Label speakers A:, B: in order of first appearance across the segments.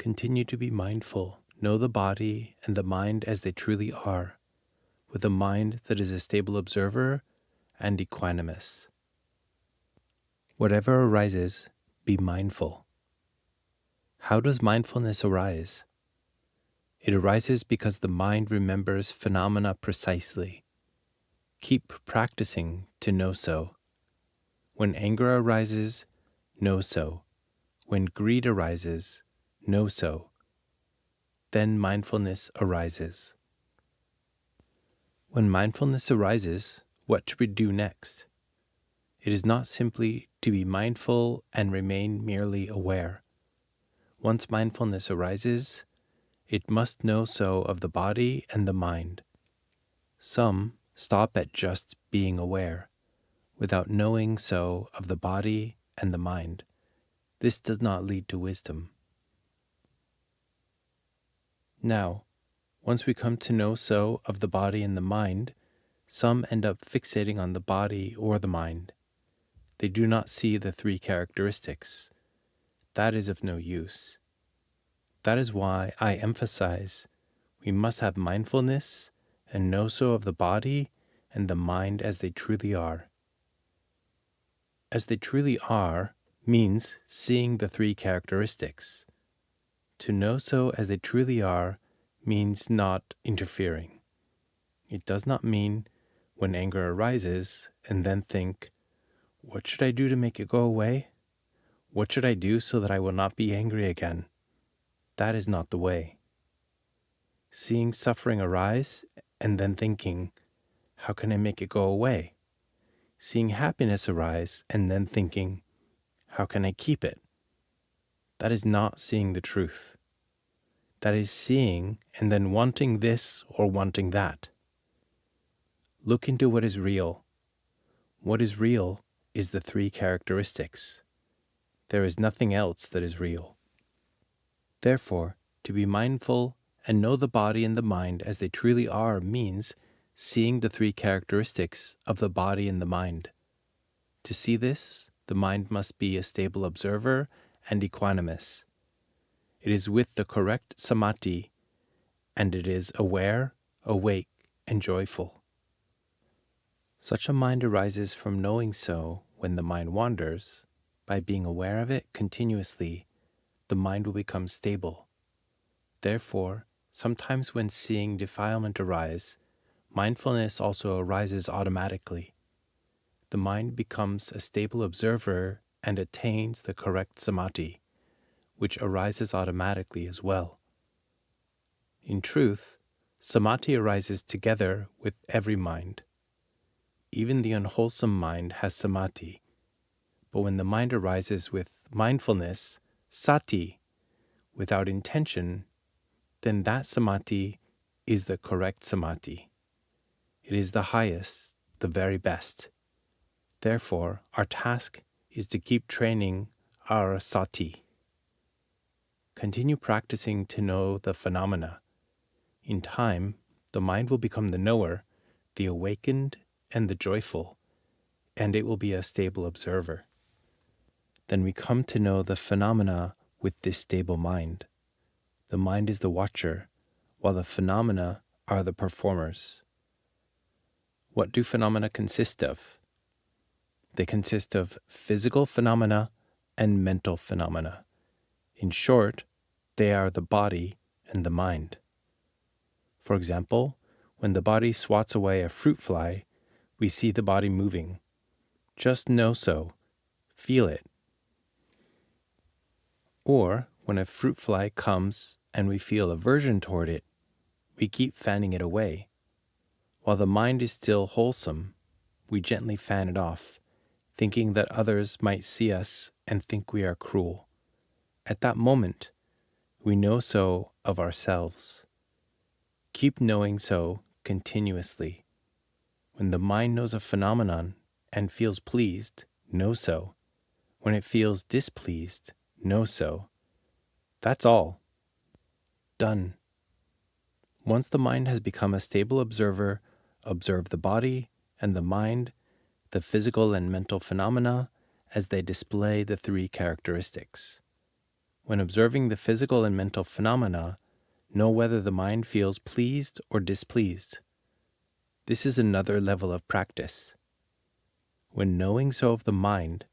A: Continue to be mindful. Know the body and the mind as they truly are, with a mind that is a stable observer and equanimous. Whatever arises, be mindful. How does mindfulness arise? It arises because the mind remembers phenomena precisely. Keep practicing to know so. When anger arises, know so. When greed arises, know so. Then mindfulness arises. When mindfulness arises, what should we do next? It is not simply to be mindful and remain merely aware. Once mindfulness arises, it must know so of the body and the mind. Some stop at just being aware, without knowing so of the body and the mind. This does not lead to wisdom. Now, once we come to know so of the body and the mind, some end up fixating on the body or the mind. They do not see the three characteristics. That is of no use. That is why I emphasize we must have mindfulness and know so of the body and the mind as they truly are. As they truly are means seeing the three characteristics. To know so as they truly are means not interfering. It does not mean when anger arises and then think, what should I do to make it go away? What should I do so that I will not be angry again? That is not the way. Seeing suffering arise and then thinking, how can I make it go away? Seeing happiness arise and then thinking, how can I keep it? That is not seeing the truth. That is seeing and then wanting this or wanting that. Look into what is real. What is real is the three characteristics. There is nothing else that is real. Therefore, to be mindful and know the body and the mind as they truly are means seeing the three characteristics of the body and the mind. To see this, the mind must be a stable observer and equanimous. It is with the correct samadhi, and it is aware, awake, and joyful. Such a mind arises from knowing so when the mind wanders. By being aware of it continuously, the mind will become stable. Therefore, sometimes when seeing defilement arise, mindfulness also arises automatically. The mind becomes a stable observer and attains the correct samadhi, which arises automatically as well. In truth, samadhi arises together with every mind. Even the unwholesome mind has samadhi, but when the mind arises with mindfulness, sati, without intention, then that samadhi is the correct samadhi. It is the highest, the very best. Therefore, our task is to keep training our sati. Continue practicing to know the phenomena. In time, the mind will become the knower, the awakened, and the joyful, and it will be a stable observer. Then we come to know the phenomena with this stable mind. The mind is the watcher, while the phenomena are the performers. What do phenomena consist of? They consist of physical phenomena and mental phenomena. In short, they are the body and the mind. For example, when the body swats away a fruit fly, we see the body moving. Just know so. Feel it. Or, when a fruit fly comes and we feel aversion toward it, we keep fanning it away. While the mind is still wholesome, we gently fan it off, thinking that others might see us and think we are cruel. At that moment, we know so of ourselves. Keep knowing so continuously. When the mind knows a phenomenon and feels pleased, know so. When it feels displeased, know so. That's all. Done. Once the mind has become a stable observer, observe the body and the mind, the physical and mental phenomena, as they display the three characteristics. When observing the physical and mental phenomena, know whether the mind feels pleased or displeased. This is another level of practice. When knowing so of the mind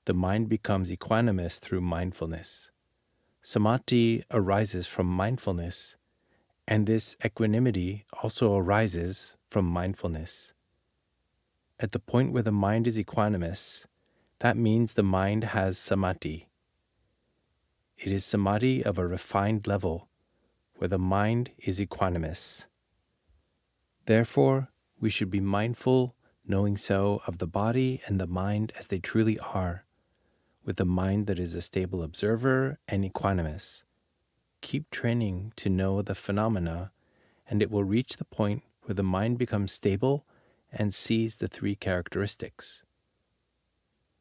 A: becomes equanimous through mindfulness. Samadhi arises from mindfulness, and this equanimity also arises from mindfulness. At the point where the mind is equanimous, that means the mind has samadhi. It is samadhi of a refined level, where the mind is equanimous. Therefore, we should be mindful, knowing so of the body and the mind as they truly are, with a mind that is a stable observer and equanimous. Keep training to know the phenomena, and it will reach the point where the mind becomes stable and sees the three characteristics.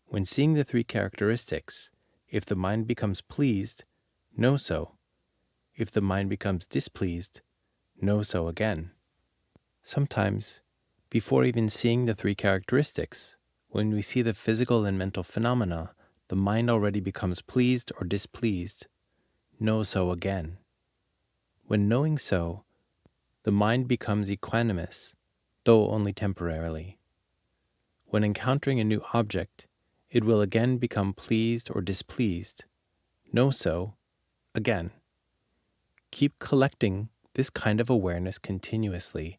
A: When seeing the three characteristics, if the mind becomes pleased, know so. If the mind becomes displeased, know so again. Sometimes, before even seeing the three characteristics, when we see the physical and mental phenomena, the mind already becomes pleased or displeased. Know so again. When knowing so, the mind becomes equanimous, though only temporarily. When encountering a new object, it will again become pleased or displeased. Know so again. Keep collecting this kind of awareness continuously.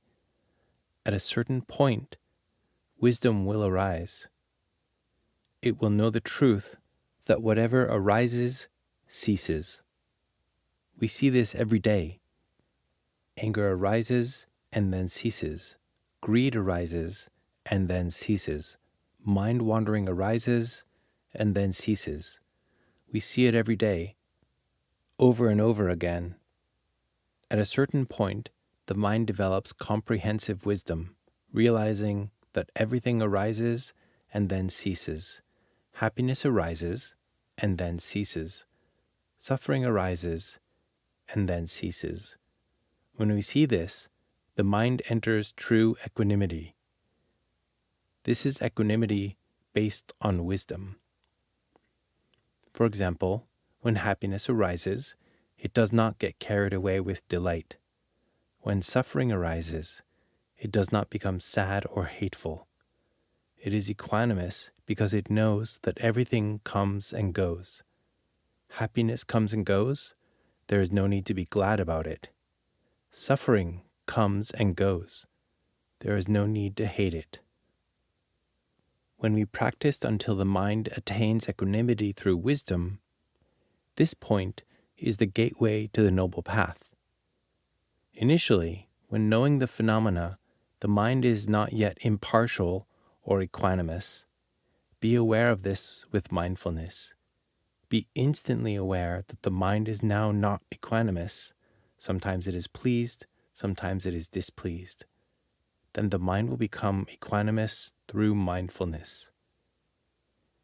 A: At a certain point, wisdom will arise. It will know the truth that whatever arises ceases. We see this every day. Anger arises and then ceases. Greed arises and then ceases. Mind wandering arises and then ceases. We see it every day, over and over again. At a certain point, the mind develops comprehensive wisdom, realizing that everything arises and then ceases. Happiness arises and then ceases. Suffering arises and then ceases. When we see this, the mind enters true equanimity. This is equanimity based on wisdom. For example, when happiness arises, it does not get carried away with delight. When suffering arises, it does not become sad or hateful. It is equanimous because it knows that everything comes and goes. Happiness comes and goes. There is no need to be glad about it. Suffering comes and goes. There is no need to hate it. When we practiced until the mind attains equanimity through wisdom, this point is the gateway to the noble path. Initially, when knowing the phenomena, the mind is not yet impartial or equanimous. Be aware of this with mindfulness. Be instantly aware that the mind is now not equanimous. Sometimes it is pleased, sometimes it is displeased. Then the mind will become equanimous through mindfulness.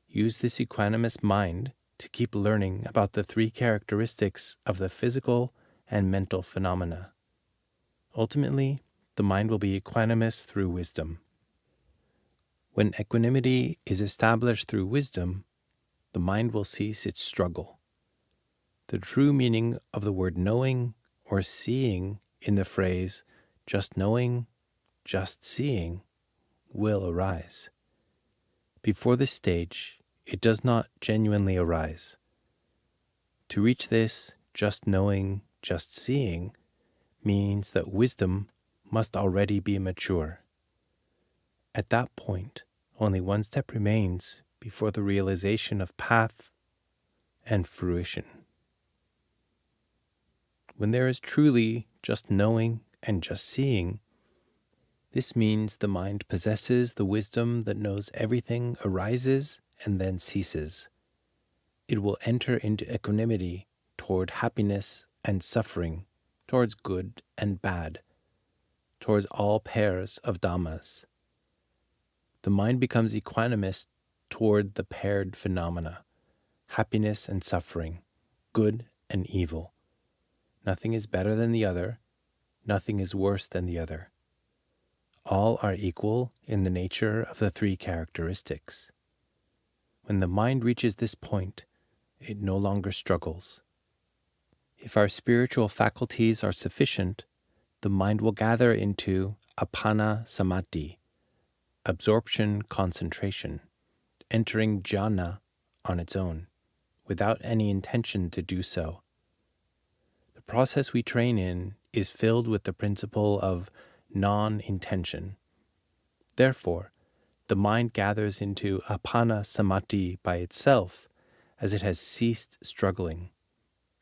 A: Use this equanimous mind to keep learning about the three characteristics of the physical and mental phenomena. Ultimately, the mind will be equanimous through wisdom. When equanimity is established through wisdom, the mind will cease its struggle. The true meaning of the word knowing or seeing in the phrase just knowing, just seeing will arise. Before this stage, it does not genuinely arise. To reach this just knowing, just seeing means that wisdom must already be mature. At that point, only one step remains before the realization of path and fruition. When there is truly just knowing and just seeing, this means the mind possesses the wisdom that knows everything arises and then ceases. It will enter into equanimity toward happiness and suffering, towards good and bad, towards all pairs of Dhammas. The mind becomes equanimous toward the paired phenomena, happiness and suffering, good and evil. Nothing is better than the other, nothing is worse than the other. All are equal in the nature of the three characteristics. When the mind reaches this point, it no longer struggles. If our spiritual faculties are sufficient, the mind will gather into appana samadhi, absorption concentration, entering jhana on its own, without any intention to do so. The process we train in is filled with the principle of non-intention. Therefore, the mind gathers into appana samadhi by itself as it has ceased struggling.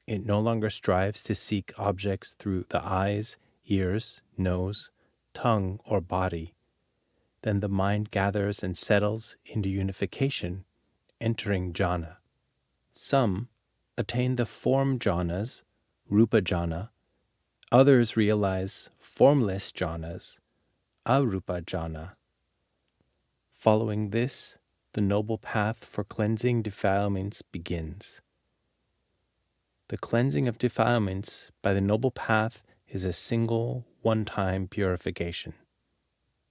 A: It no longer strives to seek objects through the eyes, ears, nose, tongue, or body. Then the mind gathers and settles into unification, entering jhana. Some attain the form jhanas, rupa jhana. Others realize formless jhanas, arupa jhana. Following this, the noble path for cleansing defilements begins. The cleansing of defilements by the noble path is a single, one-time purification.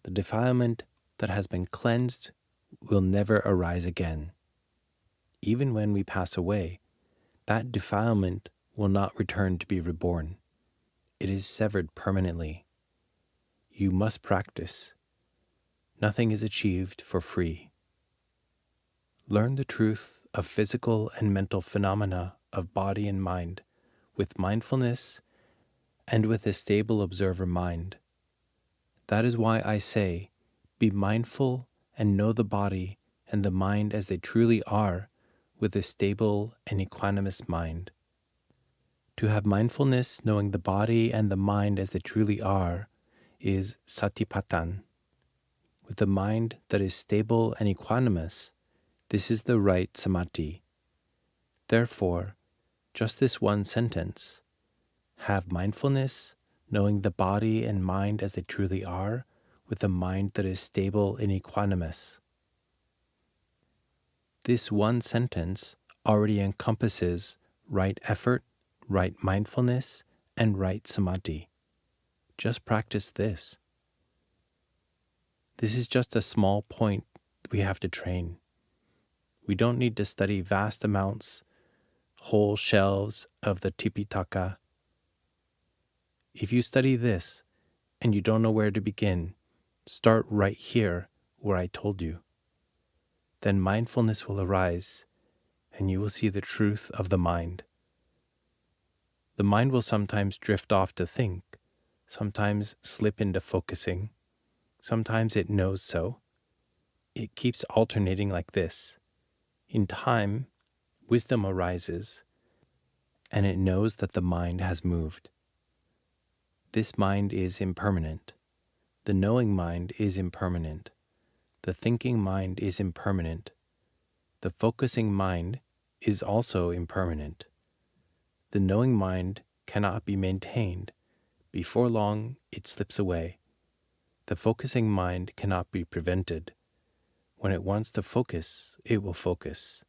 A: The defilement that has been cleansed will never arise again. Even when we pass away, that defilement will not return to be reborn. It is severed permanently. You must practice. Nothing is achieved for free. Learn the truth of physical and mental phenomena of body and mind with mindfulness and with a stable observer mind. That is why I say, be mindful and know the body and the mind as they truly are with a stable and equanimous mind. To have mindfulness knowing the body and the mind as they truly are is satipatthana. With a mind that is stable and equanimous, this is the right samadhi. Therefore, just this one sentence, have mindfulness, knowing the body and mind as they truly are, with a mind that is stable and equanimous. This one sentence already encompasses right effort, right mindfulness, and right samadhi. Just practice this. This is just a small point we have to train. We don't need to study vast amounts, whole shelves of the Tipitaka. If you study this and you don't know where to begin, start right here where I told you. Then mindfulness will arise and you will see the truth of the mind. The mind will sometimes drift off to think, sometimes slip into focusing, sometimes it knows so. It keeps alternating like this. In time, wisdom arises, and it knows that the mind has moved. This mind is impermanent. The knowing mind is impermanent. The thinking mind is impermanent. The focusing mind is also impermanent. The knowing mind cannot be maintained. Before long, it slips away. The focusing mind cannot be prevented. When it wants to focus, it will focus.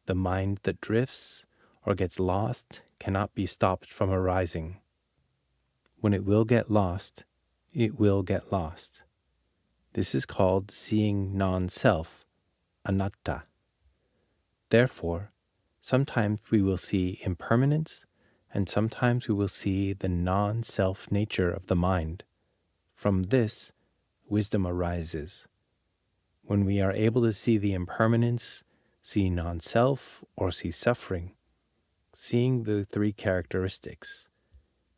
A: The mind that drifts or gets lost cannot be stopped from arising. When it will get lost, it will get lost. This is called seeing non-self, anatta. Therefore, sometimes we will see impermanence, and sometimes we will see the non-self nature of the mind. From this, wisdom arises. When we are able to see the impermanence, see non-self, or see suffering, seeing the three characteristics,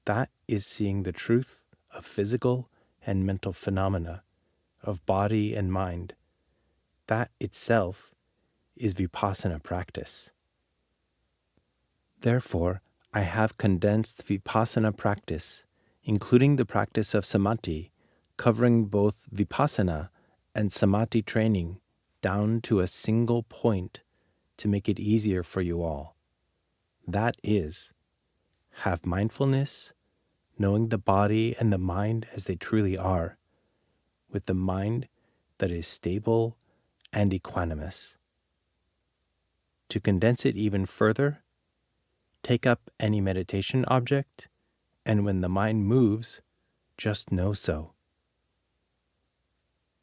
A: that is seeing the truth of physical and mental phenomena, of body and mind. That itself is Vipassana practice. Therefore, I have condensed Vipassana practice, including the practice of samadhi, covering both Vipassana and samadhi training, down to a single point to make it easier for you all. That is, have mindfulness, knowing the body and the mind as they truly are, with the mind that is stable and equanimous. To condense it even further, take up any meditation object, and when the mind moves, just know so.